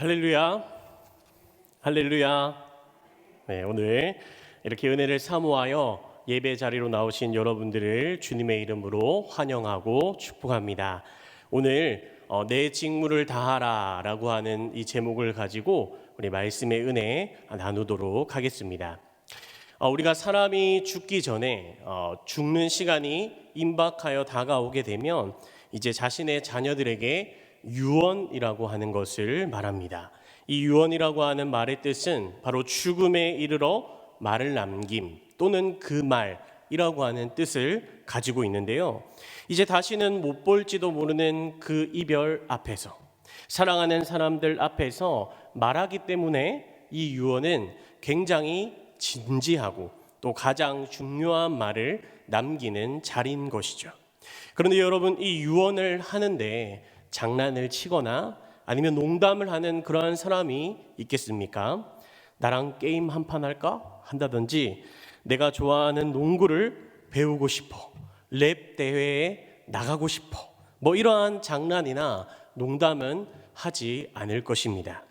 할렐루야, 할렐루야. 네, 오늘 이렇게 은혜를 사모하여 예배 자리로 나오신 여러분들을 주님의 이름으로 환영하고 축복합니다. 오늘 내 직무를 다하라 라고 하는 이 제목을 가지고 우리 말씀의 은혜 나누도록 하겠습니다. 우리가 사람이 죽기 전에 죽는 시간이 임박하여 다가오게 되면 이제 자신의 자녀들에게 유언이라고 하는 것을 말합니다. 이 유언이라고 하는 말의 뜻은 바로 죽음에 이르러 말을 남김 또는 그 말이라고 하는 뜻을 가지고 있는데요. 이제 다시는 못 볼지도 모르는 그 이별 앞에서, 사랑하는 사람들 앞에서 말하기 때문에 이 유언은 굉장히 진지하고 또 가장 중요한 말을 남기는 자리인 것이죠. 그런데 여러분, 이 유언을 하는데 장난을 치거나 아니면 농담을 하는 그러한 사람이 있겠습니까? 나랑 게임 한 판 할까? 한다든지 내가 좋아하는 농구를 배우고 싶어, 랩 대회에 나가고 싶어, 이러한 장난이나 농담은 하지 않을 것입니다.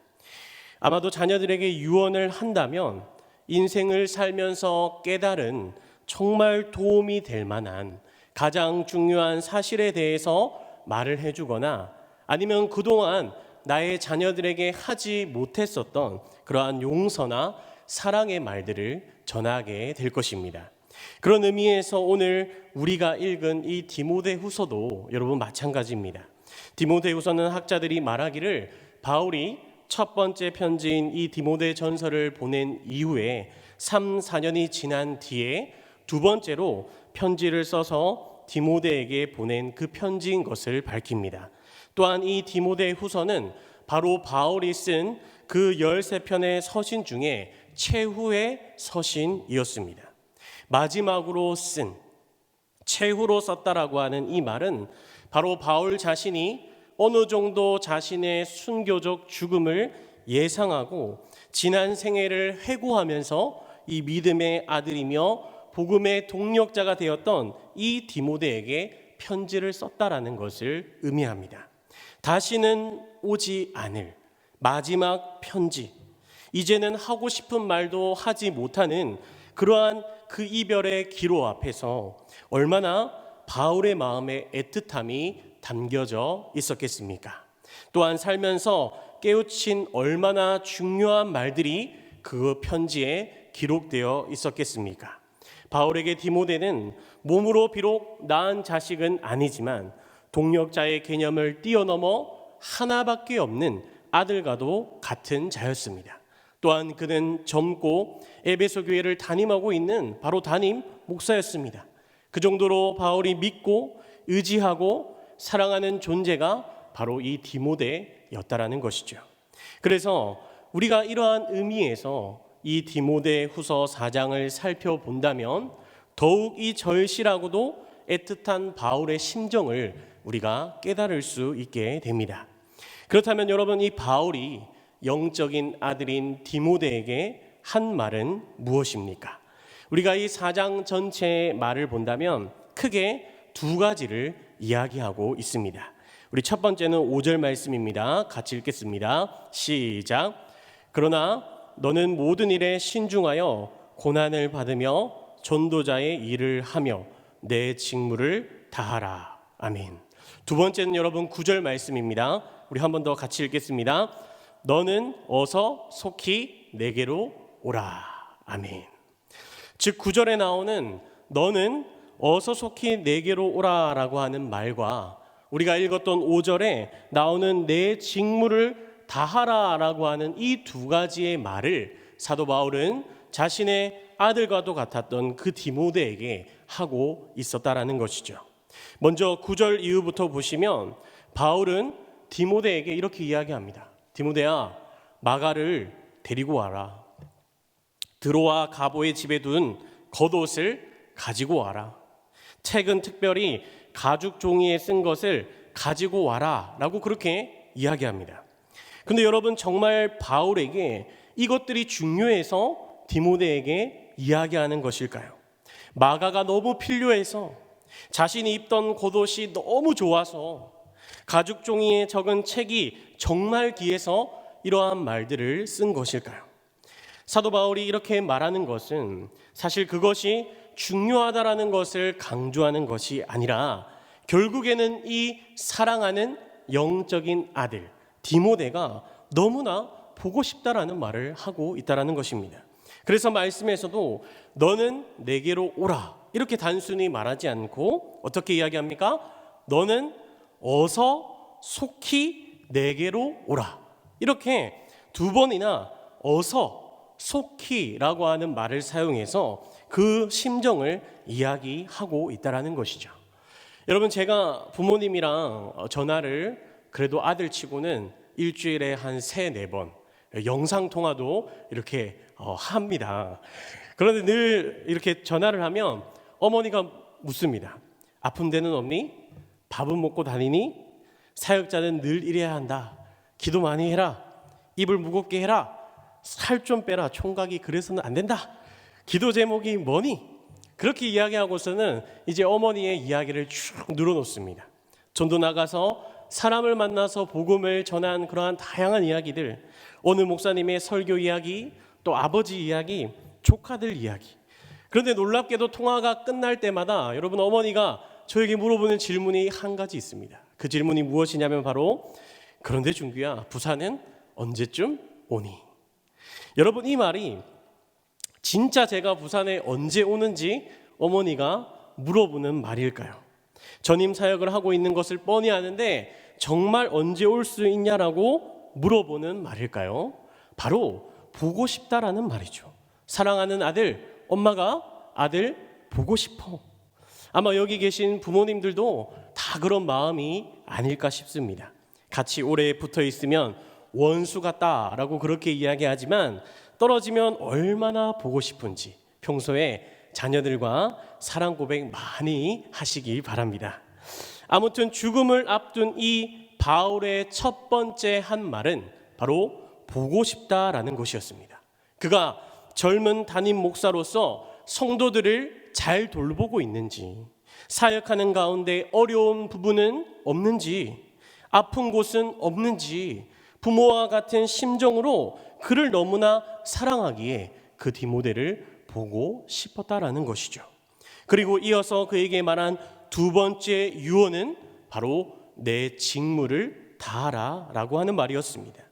아마도 자녀들에게 유언을 한다면 인생을 살면서 깨달은 정말 도움이 될 만한 가장 중요한 사실에 대해서 말을 해주거나 아니면 그동안 나의 자녀들에게 하지 못했었던 그러한 용서나 사랑의 말들을 전하게 될 것입니다. 그런 의미에서 오늘 우리가 읽은 이 디모데후서도 여러분 마찬가지입니다. 디모데후서는 학자들이 말하기를 바울이 첫 번째 편지인 이 디모데전서를 보낸 이후에 3, 4년이 지난 뒤에 두 번째로 편지를 써서 디모데에게 보낸 그 편지인 것을 밝힙니다. 또한 이 디모데후서는 바로 바울이 쓴 그 13편의 서신 중에 최후의 서신이었습니다. 마지막으로 쓴, 최후로 썼다라고 하는 이 말은 바로 바울 자신이 어느 정도 자신의 순교적 죽음을 예상하고 지난 생애를 회고하면서 이 믿음의 아들이며 복음의 동력자가 되었던 이 디모데에게 편지를 썼다라는 것을 의미합니다. 다시는 오지 않을 마지막 편지, 이제는 하고 싶은 말도 하지 못하는 그러한 그 이별의 기로 앞에서 얼마나 바울의 마음에 애틋함이 담겨져 있었겠습니까? 또한 살면서 깨우친 얼마나 중요한 말들이 그 편지에 기록되어 있었겠습니까? 바울에게 디모데는 몸으로 비록 낳은 자식은 아니지만 동력자의 개념을 뛰어넘어 하나밖에 없는 아들과도 같은 자였습니다. 또한 그는 젊고 에베소 교회를 담임하고 있는 바로 담임 목사였습니다. 그 정도로 바울이 믿고 의지하고 사랑하는 존재가 바로 이 디모데였다라는 것이죠. 그래서 우리가 이러한 의미에서 이 디모데후서 4장을 살펴본다면 더욱 이 절실하고도 애틋한 바울의 심정을 우리가 깨달을 수 있게 됩니다. 그렇다면 여러분, 이 바울이 영적인 아들인 디모데에게 한 말은 무엇입니까? 우리가 이 4장 전체의 말을 본다면 크게 두 가지를 이야기하고 있습니다. 우리 첫 번째는 5절 말씀입니다. 같이 읽겠습니다. 시작. 그러나 너는 모든 일에 신중하여 고난을 받으며 전도자의 일을 하며 내 직무를 다하라. 아멘. 두 번째는 여러분 9절 말씀입니다. 우리 한 번 더 같이 읽겠습니다. 너는 어서 속히 내게로 오라. 아멘. 즉 9절에 나오는 너는 어서 속히 내게로 오라라고 하는 말과 우리가 읽었던 5절에 나오는 내 직무를 다하라라고 하는 이 두 가지의 말을 사도 바울은 자신의 아들과도 같았던 그 디모데에게 하고 있었다라는 것이죠. 먼저 9절 이후부터 보시면 바울은 디모데에게 이렇게 이야기합니다. 디모데야, 마가를 데리고 와라. 드로아 가보의 집에 둔 겉옷을 가지고 와라. 책은 특별히 가죽 종이에 쓴 것을 가지고 와라 라고 그렇게 이야기합니다. 근데 여러분, 정말 바울에게 이것들이 중요해서 디모데에게 이야기하는 것일까요? 마가가 너무 필요해서, 자신이 입던 겉옷이 너무 좋아서, 가죽 종이에 적은 책이 정말 귀해서 이러한 말들을 쓴 것일까요? 사도 바울이 이렇게 말하는 것은 사실 그것이 중요하다라는 것을 강조하는 것이 아니라 결국에는 이 사랑하는 영적인 아들 디모데가 너무나 보고 싶다라는 말을 하고 있다라는 것입니다. 그래서 말씀에서도 너는 내게로 오라 이렇게 단순히 말하지 않고 어떻게 이야기합니까? 너는 어서 속히 내게로 오라. 이렇게 두 번이나 어서 속히라고 하는 말을 사용해서 그 심정을 이야기하고 있다라는 것이죠. 여러분, 제가 부모님이랑 전화를 그래도 아들치고는 일주일에 한 3-4번 영상통화도 이렇게 합니다. 그런데 늘 이렇게 전화를 하면 어머니가 묻습니다. 아픈 데는 없니? 밥은 먹고 다니니? 사역자는 늘 이래야 한다. 기도 많이 해라. 입을 무겁게 해라. 살 좀 빼라. 총각이 그래서는 안 된다. 기도 제목이 뭐니? 그렇게 이야기하고서는 이제 어머니의 이야기를 쭉 늘어놓습니다. 전도 나가서 사람을 만나서 복음을 전한 그러한 다양한 이야기들, 오늘 목사님의 설교 이야기, 또 아버지 이야기, 조카들 이야기. 그런데 놀랍게도 통화가 끝날 때마다 여러분 어머니가 저에게 물어보는 질문이 한 가지 있습니다. 그 질문이 무엇이냐면 바로 그런데 준규야, 부산은 언제쯤 오니? 여러분, 이 말이 진짜 제가 부산에 언제 오는지 어머니가 물어보는 말일까요? 전임 사역을 하고 있는 것을 뻔히 아는데 정말 언제 올 수 있냐라고 물어보는 말일까요? 바로 보고 싶다라는 말이죠. 사랑하는 아들, 엄마가 아들 보고 싶어. 아마 여기 계신 부모님들도 다 그런 마음이 아닐까 싶습니다. 같이 오래 붙어 있으면 원수 같다라고 그렇게 이야기하지만 떨어지면 얼마나 보고 싶은지 평소에 자녀들과 사랑 고백 많이 하시기 바랍니다. 아무튼 죽음을 앞둔 이 바울의 첫 번째 한 말은 바로 보고 싶다라는 것이었습니다. 그가 젊은 담임 목사로서 성도들을 잘 돌보고 있는지, 사역하는 가운데 어려운 부분은 없는지, 아픈 곳은 없는지 부모와 같은 심정으로 그를 너무나 사랑하기에 그 디모데를 보고 싶었다라는 것이죠. 그리고 이어서 그에게 말한 두 번째 유언은 바로 내 직무를 다하라라고 하는 말이었습니다.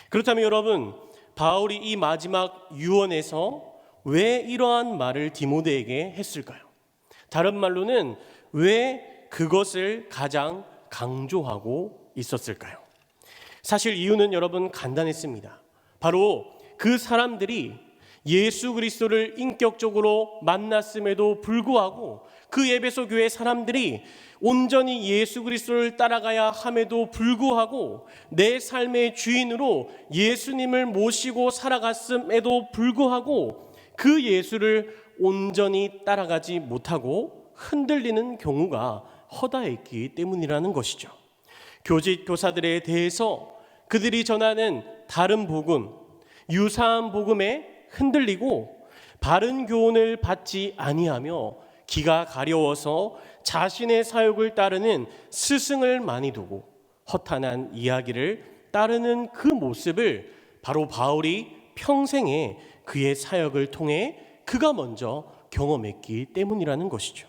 그렇다면 여러분, 바울이 이 마지막 유언에서 왜 이러한 말을 디모데에게 했을까요? 다른 말로는 왜 그것을 가장 강조하고 있었을까요? 사실 이유는 여러분 간단했습니다. 바로 그 사람들이 예수 그리스도를 인격적으로 만났음에도 불구하고 그 에베소 교회 사람들이 온전히 예수 그리스도를 따라가야 함에도 불구하고 내 삶의 주인으로 예수님을 모시고 살아갔음에도 불구하고 그 예수를 온전히 따라가지 못하고 흔들리는 경우가 허다했기 때문이라는 것이죠. 교직 교사들에 대해서 그들이 전하는 다른 복음, 유사한 복음에 흔들리고 바른 교훈을 받지 아니하며 기가 가려워서 자신의 사역을 따르는 스승을 많이 두고 허탄한 이야기를 따르는 그 모습을 바로 바울이 평생에 그의 사역을 통해 그가 먼저 경험했기 때문이라는 것이죠.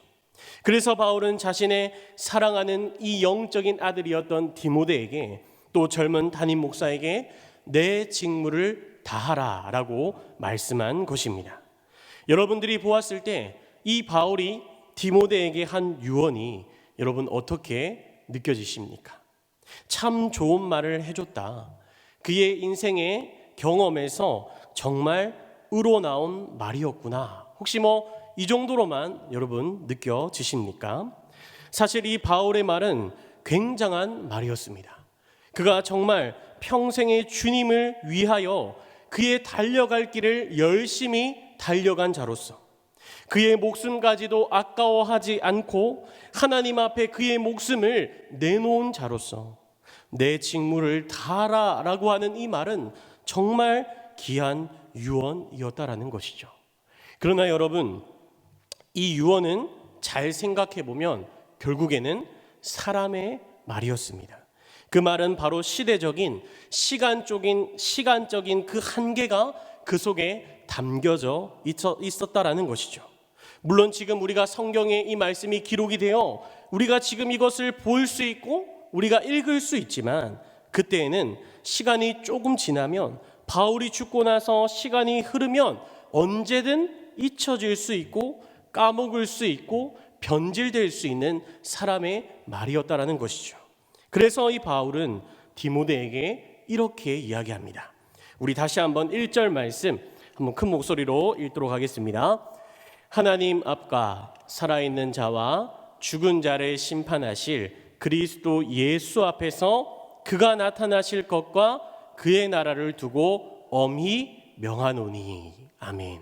그래서 바울은 자신의 사랑하는 이 영적인 아들이었던 디모데에게 또 젊은 담임 목사에게 내 직무를 다하라 라고 말씀한 것입니다. 여러분들이 보았을 때 이 바울이 디모데에게 한 유언이 여러분 어떻게 느껴지십니까? 참 좋은 말을 해줬다. 그의 인생의 경험에서 정말 우러나온 말이었구나. 혹시 이 정도로만 여러분 느껴지십니까? 사실 이 바울의 말은 굉장한 말이었습니다. 그가 정말 평생의 주님을 위하여 그의 달려갈 길을 열심히 달려간 자로서 그의 목숨까지도 아까워하지 않고 하나님 앞에 그의 목숨을 내놓은 자로서 내 직무를 다하라 라고 하는 이 말은 정말 귀한 유언이었다라는 것이죠. 그러나 여러분, 이 유언은 잘 생각해 보면 결국에는 사람의 말이었습니다. 그 말은 바로 시대적인 시간적인 그 한계가 그 속에 담겨져 있었다라는 것이죠. 물론 지금 우리가 성경에 이 말씀이 기록이 되어 우리가 지금 이것을 볼 수 있고 우리가 읽을 수 있지만, 그때에는 시간이 조금 지나면, 바울이 죽고 나서 시간이 흐르면 언제든 잊혀질 수 있고 까먹을 수 있고 변질될 수 있는 사람의 말이었다라는 것이죠. 그래서 이 바울은 디모데에게 이렇게 이야기합니다. 우리 다시 한번 1절 말씀 한번 큰 목소리로 읽도록 하겠습니다. 하나님 앞과 살아있는 자와 죽은 자를 심판하실 그리스도 예수 앞에서 그가 나타나실 것과 그의 나라를 두고 엄히 명하노니. 아멘.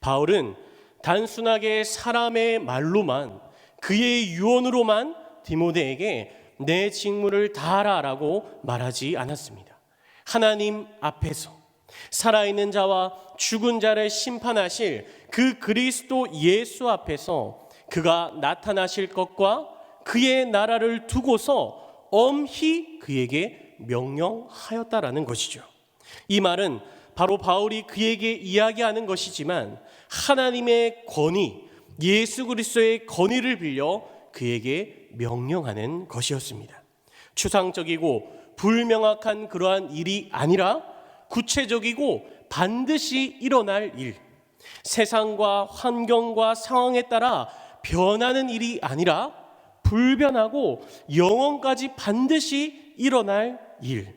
바울은 단순하게 사람의 말로만, 그의 유언으로만 디모데에게 내 직무를 다하라라고 말하지 않았습니다. 하나님 앞에서 살아있는 자와 죽은 자를 심판하실 그 그리스도 예수 앞에서 그가 나타나실 것과 그의 나라를 두고서 엄히 그에게 명령하였다라는 것이죠. 이 말은 바로 바울이 그에게 이야기하는 것이지만 하나님의 권위, 예수 그리스도의 권위를 빌려 그에게 명령하는 것이었습니다. 추상적이고 불명확한 그러한 일이 아니라 구체적이고 반드시 일어날 일, 세상과 환경과 상황에 따라 변하는 일이 아니라 불변하고 영원까지 반드시 일어날 일.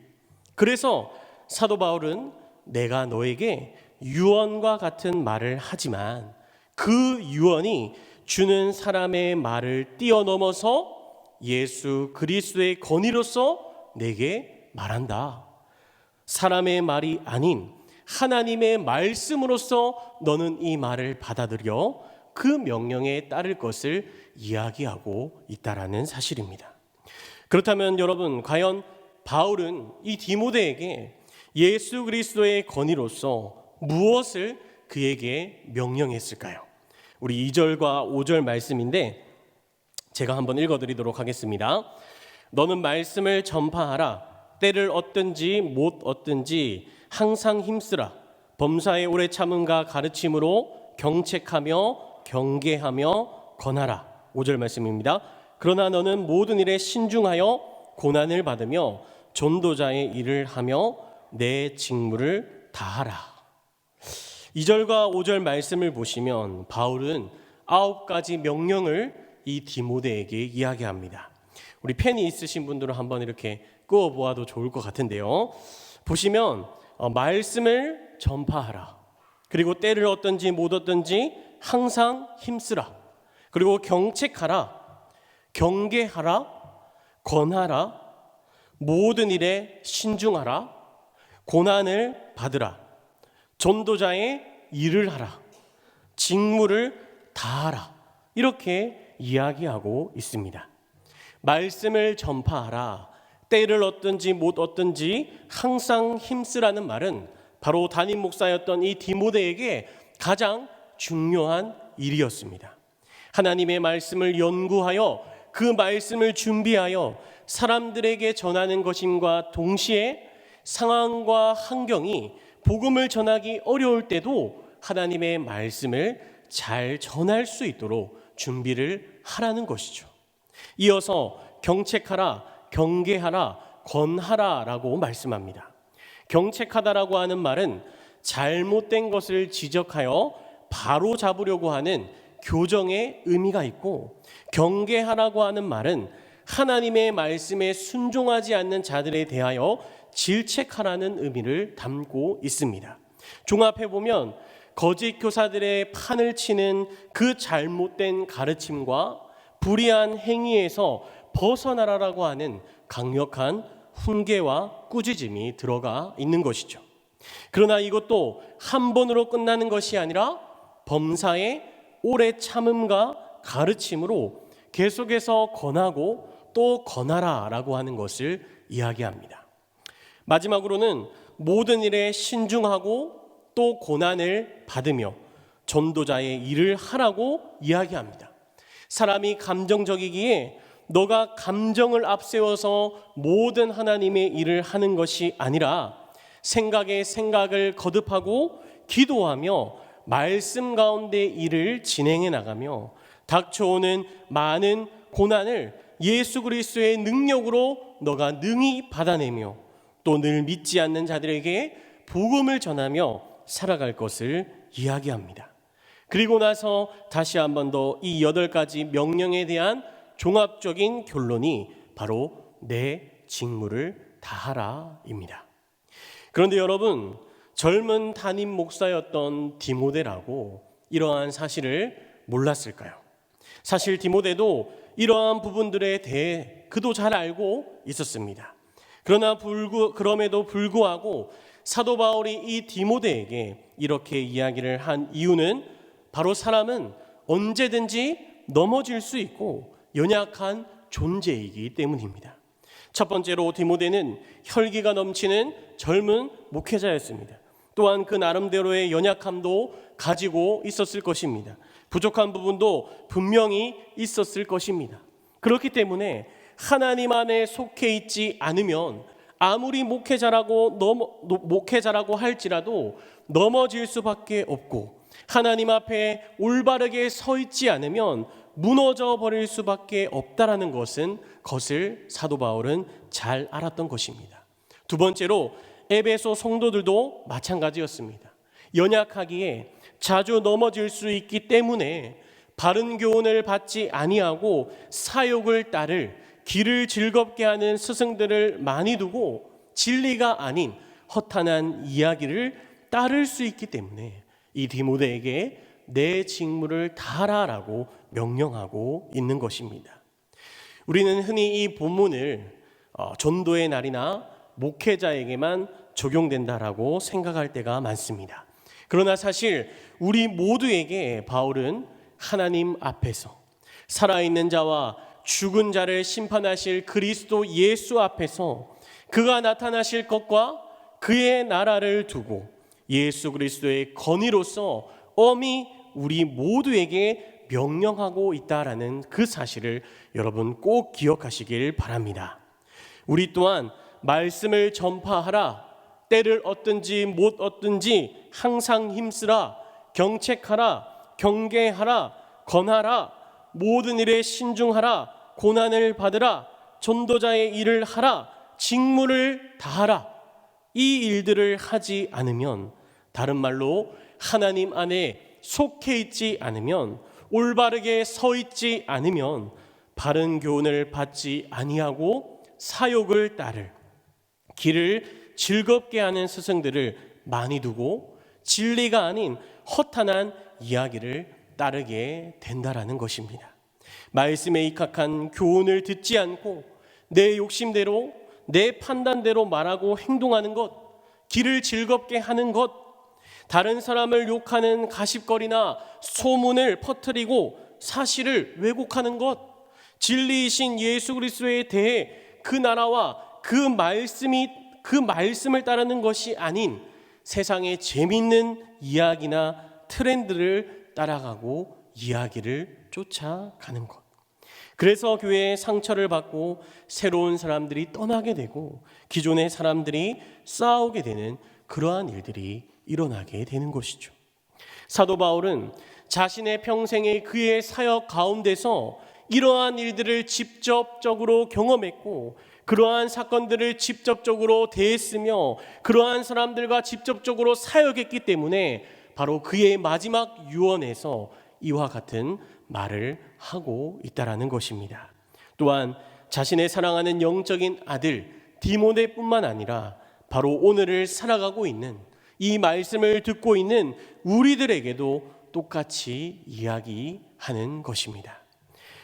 그래서 사도 바울은 내가 너에게 유언과 같은 말을 하지만 그 유언이 주는 사람의 말을 뛰어넘어서 예수 그리스도의 권위로서 내게 말한다. 사람의 말이 아닌 하나님의 말씀으로서 너는 이 말을 받아들여 그 명령에 따를 것을 이야기하고 있다라는 사실입니다. 그렇다면 여러분, 과연 바울은 이 디모데에게 예수 그리스도의 권위로서 무엇을 그에게 명령했을까요? 우리 2절과 5절 말씀인데 제가 한번 읽어드리도록 하겠습니다. 너는 말씀을 전파하라. 때를 얻든지 못 얻든지 항상 힘쓰라. 범사에 오래 참음과 가르침으로 경책하며 경계하며 권하라. 5절 말씀입니다. 그러나 너는 모든 일에 신중하여 고난을 받으며 전도자의 일을 하며 내 직무를 다하라. 2절과 5절 말씀을 보시면 바울은 9가지 명령을 이 디모데에게 이야기합니다. 우리 펜이 있으신 분들은 한번 이렇게 끄어 보아도 좋을 것 같은데요. 보시면 말씀을 전파하라. 그리고 때를 얻든지 못 얻든지 항상 힘쓰라. 그리고 경책하라. 경계하라. 권하라. 모든 일에 신중하라. 고난을 받으라. 전도자의 일을 하라. 직무를 다하라. 이렇게 이야기하고 있습니다. 말씀을 전파하라. 때를 얻든지 못 얻든지 항상 힘쓰라는 말은 바로 담임 목사였던 이 디모데에게 가장 중요한 일이었습니다. 하나님의 말씀을 연구하여 그 말씀을 준비하여 사람들에게 전하는 것임과 동시에 상황과 환경이 복음을 전하기 어려울 때도 하나님의 말씀을 잘 전할 수 있도록 준비를 하라는 것이죠. 이어서 경책하라, 경계하라, 권하라라고 말씀합니다. 경책하다라고 하는 말은 잘못된 것을 지적하여 바로 잡으려고 하는 교정의 의미가 있고, 경계하라고 하는 말은 하나님의 말씀에 순종하지 않는 자들에 대하여 질책하라는 의미를 담고 있습니다. 종합해보면 거짓 교사들의 판을 치는 그 잘못된 가르침과 불의한 행위에서 벗어나라라고 하는 강력한 훈계와 꾸짖음이 들어가 있는 것이죠. 그러나 이것도 한 번으로 끝나는 것이 아니라 범사에 오래 참음과 가르침으로 계속해서 권하고 또 권하라라고 하는 것을 이야기합니다. 마지막으로는 모든 일에 신중하고 또 고난을 받으며 전도자의 일을 하라고 이야기합니다. 사람이 감정적이기에 너가 감정을 앞세워서 모든 하나님의 일을 하는 것이 아니라 생각에 생각을 거듭하고 기도하며 말씀 가운데 일을 진행해 나가며 닥쳐오는 많은 고난을 예수 그리스도의 능력으로 너가 능히 받아내며 또 늘 믿지 않는 자들에게 복음을 전하며 살아갈 것을 이야기합니다. 그리고 나서 다시 한 번 더 이 8가지 명령에 대한 종합적인 결론이 바로 내 직무를 다하라입니다. 그런데 여러분, 젊은 담임 목사였던 디모데라고 이러한 사실을 몰랐을까요? 사실 디모데도 이러한 부분들에 대해 그도 잘 알고 있었습니다. 그럼에도 불구하고 사도 바울이 이 디모데에게 이렇게 이야기를 한 이유는 바로 사람은 언제든지 넘어질 수 있고 연약한 존재이기 때문입니다. 첫 번째로 디모데는 혈기가 넘치는 젊은 목회자였습니다. 또한 그 나름대로의 연약함도 가지고 있었을 것입니다. 부족한 부분도 분명히 있었을 것입니다. 그렇기 때문에 하나님 안에 속해 있지 않으면 아무리 목회자라고 할지라도 넘어질 수밖에 없고 하나님 앞에 올바르게 서 있지 않으면 무너져 버릴 수밖에 없다라는 것을 사도 바울은 잘 알았던 것입니다. 두 번째로 에베소 성도들도 마찬가지였습니다. 연약하기에 자주 넘어질 수 있기 때문에 바른 교훈을 받지 아니하고 사욕을 따를 길을 즐겁게 하는 스승들을 많이 두고 진리가 아닌 허탄한 이야기를 따를 수 있기 때문에 이 디모데에게 내 직무를 다하라라고 명령하고 있는 것입니다. 우리는 흔히 이 본문을 전도의 날이나 목회자에게만 적용된다라고 생각할 때가 많습니다. 그러나 사실 우리 모두에게 바울은 하나님 앞에서 살아있는 자와 죽은 자를 심판하실 그리스도 예수 앞에서 그가 나타나실 것과 그의 나라를 두고 예수 그리스도의 건의로서 엄히 우리 모두에게 명령하고 있다라는 그 사실을 여러분 꼭 기억하시길 바랍니다. 우리 또한 말씀을 전파하라, 때를 얻든지 못 얻든지 항상 힘쓰라, 경책하라, 경계하라, 권하라, 모든 일에 신중하라, 고난을 받으라, 전도자의 일을 하라, 직무를 다하라. 이 일들을 하지 않으면, 다른 말로 하나님 안에 속해 있지 않으면, 올바르게 서 있지 않으면 바른 교훈을 받지 아니하고 사욕을 따를 길을 즐겁게 하는 스승들을 많이 두고 진리가 아닌 허탄한 이야기를 따르게 된다라는 것입니다. 말씀에 입각한 교훈을 듣지 않고 내 욕심대로 내 판단대로 말하고 행동하는 것, 길을 즐겁게 하는 것, 다른 사람을 욕하는 가십거리나 소문을 퍼뜨리고 사실을 왜곡하는 것, 진리이신 예수 그리스도에 대해 그 나라와 그 말씀을 따르는 것이 아닌 세상의 재밌는 이야기나 트렌드를 따라가고 이야기를 쫓아가는 것. 그래서 교회에 상처를 받고 새로운 사람들이 떠나게 되고 기존의 사람들이 싸우게 되는 그러한 일들이 일어나게 되는 것이죠. 사도 바울은 자신의 평생의 그의 사역 가운데서 이러한 일들을 직접적으로 경험했고 그러한 사건들을 직접적으로 대했으며 그러한 사람들과 직접적으로 사역했기 때문에 바로 그의 마지막 유언에서 이와 같은 말을 하고 있다라는 것입니다. 또한 자신의 사랑하는 영적인 아들 디모데뿐만 아니라 바로 오늘을 살아가고 있는 이 말씀을 듣고 있는 우리들에게도 똑같이 이야기하는 것입니다.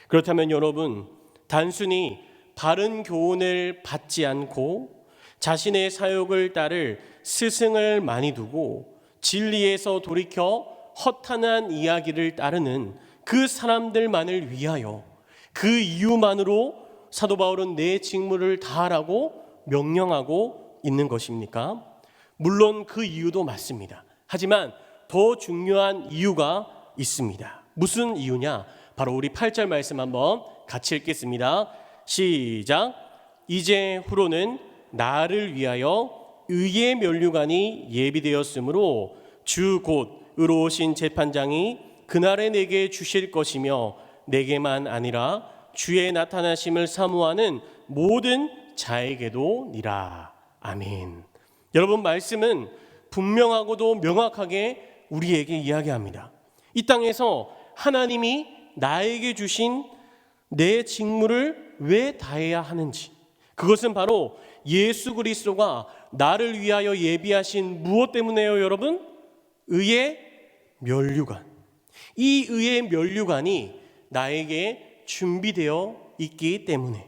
그렇다면 여러분, 단순히 바른 교훈을 받지 않고 자신의 사역을 따를 스승을 많이 두고 진리에서 돌이켜 허탄한 이야기를 따르는 그 사람들만을 위하여 그 이유만으로 사도 바울은 내 직무를 다하라고 명령하고 있는 것입니까? 물론 그 이유도 맞습니다. 하지만 더 중요한 이유가 있습니다. 무슨 이유냐? 바로 우리 8절 말씀 한번 같이 읽겠습니다. 시작. 이제 후로는 나를 위하여 의의 면류관이 예비되었으므로 주 곧 의로우신 재판장이 그날에 내게 주실 것이며 내게만 아니라 주의 나타나심을 사모하는 모든 자에게도 니라. 아멘. 여러분, 말씀은 분명하고도 명확하게 우리에게 이야기합니다. 이 땅에서 하나님이 나에게 주신 내 직무를 왜 다해야 하는지, 그것은 바로 예수 그리스도가 나를 위하여 예비하신 무엇 때문에요, 여러분? 의의 면류관. 이 의의 면류관이 나에게 준비되어 있기 때문에,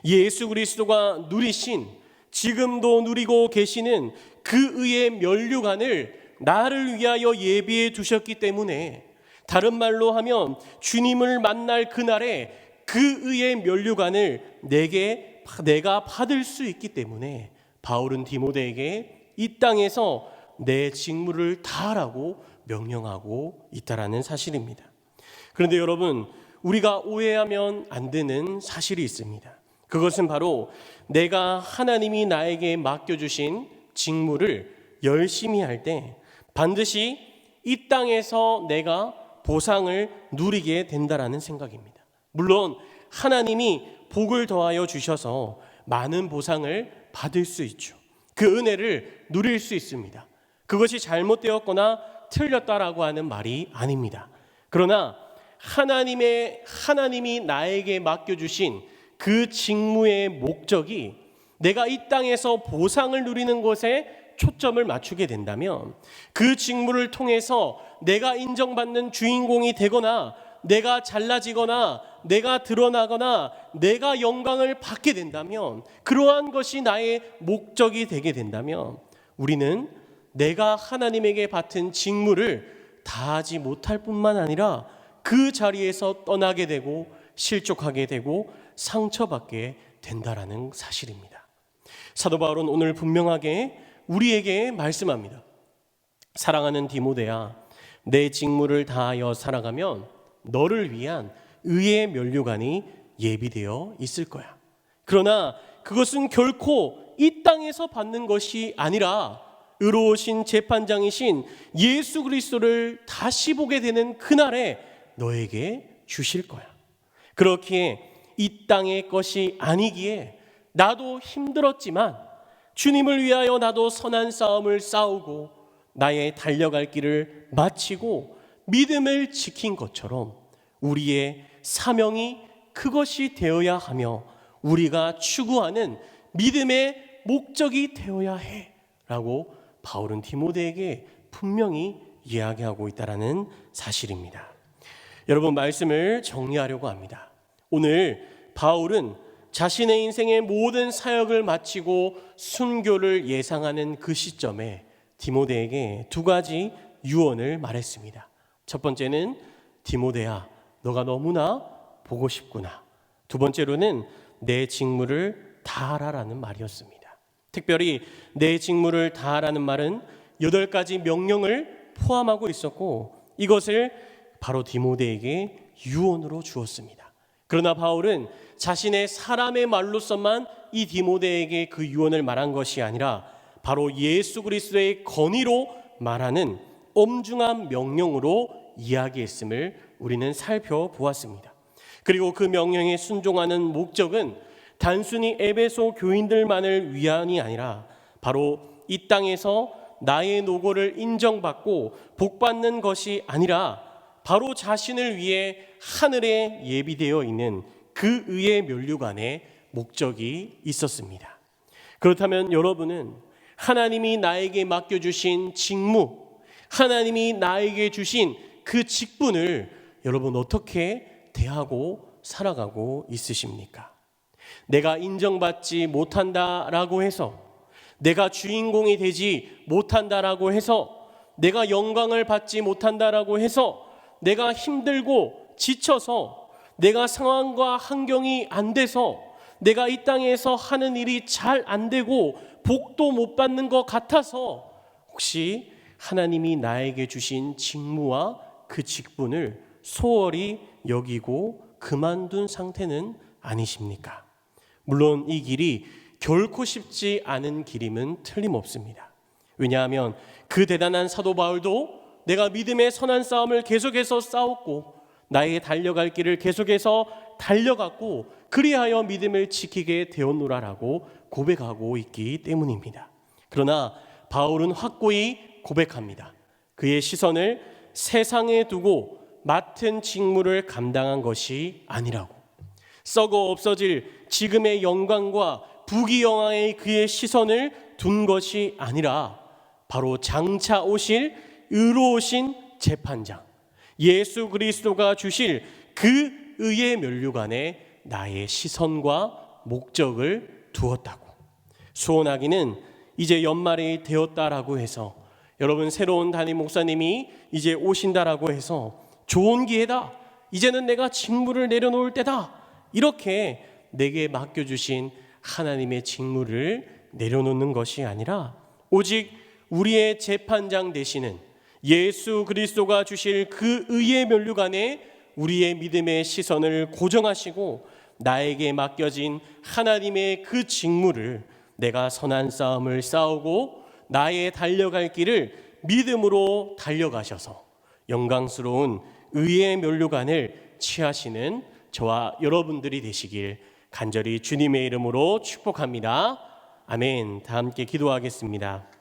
예수 그리스도가 누리신, 지금도 누리고 계시는 그 의의 면류관을 나를 위하여 예비해 두셨기 때문에, 다른 말로 하면 주님을 만날 그날에 그 의의 면류관을 내가 받을 수 있기 때문에 바울은 디모데에게 이 땅에서 내 직무를 다하라고 명령하고 있다라는 사실입니다. 그런데 여러분, 우리가 오해하면 안 되는 사실이 있습니다. 그것은 바로 내가 하나님이 나에게 맡겨주신 직무를 열심히 할 때 반드시 이 땅에서 내가 보상을 누리게 된다라는 생각입니다. 물론 하나님이 복을 더하여 주셔서 많은 보상을 받을 수 있죠. 그 은혜를 누릴 수 있습니다. 그것이 잘못되었거나 틀렸다라고 하는 말이 아닙니다. 그러나 하나님이 나에게 맡겨주신 그 직무의 목적이 내가 이 땅에서 보상을 누리는 것에 초점을 맞추게 된다면, 그 직무를 통해서 내가 인정받는 주인공이 되거나 내가 잘나지거나 내가 드러나거나 내가 영광을 받게 된다면, 그러한 것이 나의 목적이 되게 된다면, 우리는 내가 하나님에게 맡은 직무를 다하지 못할 뿐만 아니라 그 자리에서 떠나게 되고 실족하게 되고 상처받게 된다라는 사실입니다. 사도 바울은 오늘 분명하게 우리에게 말씀합니다. 사랑하는 디모데야, 내 직무를 다하여 살아가면 너를 위한 의의 면류관이 예비되어 있을 거야. 그러나 그것은 결코 이 땅에서 받는 것이 아니라 의로우신 재판장이신 예수 그리스도를 다시 보게 되는 그날에 너에게 주실 거야. 그렇기에 이 땅의 것이 아니기에 나도 힘들었지만 주님을 위하여 나도 선한 싸움을 싸우고 나의 달려갈 길을 마치고 믿음을 지킨 것처럼 우리의 사명이 그것이 되어야 하며 우리가 추구하는 믿음의 목적이 되어야 해 라고 바울은 디모데에게 분명히 이야기하고 있다는 사실입니다. 여러분, 말씀을 정리하려고 합니다. 오늘 바울은 자신의 인생의 모든 사역을 마치고 순교를 예상하는 그 시점에 디모데에게 두 가지 유언을 말했습니다. 첫 번째는 디모데야, 너가 너무나 보고 싶구나. 두 번째로는 내 직무를 다하라라는 말이었습니다. 특별히 내 직무를 다하라는 말은 8가지 명령을 포함하고 있었고, 이것을 바로 디모데에게 유언으로 주었습니다. 그러나 바울은 자신의 사람의 말로서만 이 디모데에게 그 유언을 말한 것이 아니라 바로 예수 그리스도의 권위로 말하는 엄중한 명령으로 이야기했음을 우리는 살펴보았습니다. 그리고 그 명령에 순종하는 목적은 단순히 에베소 교인들만을 위함이 아니라 바로 이 땅에서 나의 노고를 인정받고 복받는 것이 아니라 바로 자신을 위해 하늘에 예비되어 있는 그 의의 면류관의 목적이 있었습니다. 그렇다면 여러분은 하나님이 나에게 맡겨주신 직무, 하나님이 나에게 주신 그 직분을 여러분 어떻게 대하고 살아가고 있으십니까? 내가 인정받지 못한다라고 해서, 내가 주인공이 되지 못한다라고 해서, 내가 영광을 받지 못한다라고 해서, 내가 힘들고 지쳐서, 내가 상황과 환경이 안 돼서, 내가 이 땅에서 하는 일이 잘 안 되고 복도 못 받는 것 같아서 혹시 하나님이 나에게 주신 직무와 그 직분을 소홀히 여기고 그만둔 상태는 아니십니까? 물론 이 길이 결코 쉽지 않은 길임은 틀림없습니다. 왜냐하면 그 대단한 사도 바울도 내가 믿음의 선한 싸움을 계속해서 싸웠고 나의 달려갈 길을 계속해서 달려갔고 그리하여 믿음을 지키게 되었노라라고 고백하고 있기 때문입니다. 그러나 바울은 확고히 고백합니다. 그의 시선을 세상에 두고 맡은 직무를 감당한 것이 아니라고. 썩어 없어질 지금의 영광과 부귀영화의 그의 시선을 둔 것이 아니라 바로 장차 오실 의로우신 재판장 예수 그리스도가 주실 그 의의 면류관에 나의 시선과 목적을 두었다고. 소원하기는 이제 연말이 되었다라고 해서 여러분 새로운 담임 목사님이 이제 오신다라고 해서 좋은 기회다, 이제는 내가 직무를 내려놓을 때다, 이렇게 내게 맡겨주신 하나님의 직무를 내려놓는 것이 아니라 오직 우리의 재판장 되시는 예수 그리스도가 주실 그 의의 면류관에 우리의 믿음의 시선을 고정하시고 나에게 맡겨진 하나님의 그 직무를 내가 선한 싸움을 싸우고 나의 달려갈 길을 믿음으로 달려가셔서 영광스러운 의의 면류관을 취하시는 저와 여러분들이 되시길 간절히 주님의 이름으로 축복합니다. 아멘. 다 함께 기도하겠습니다.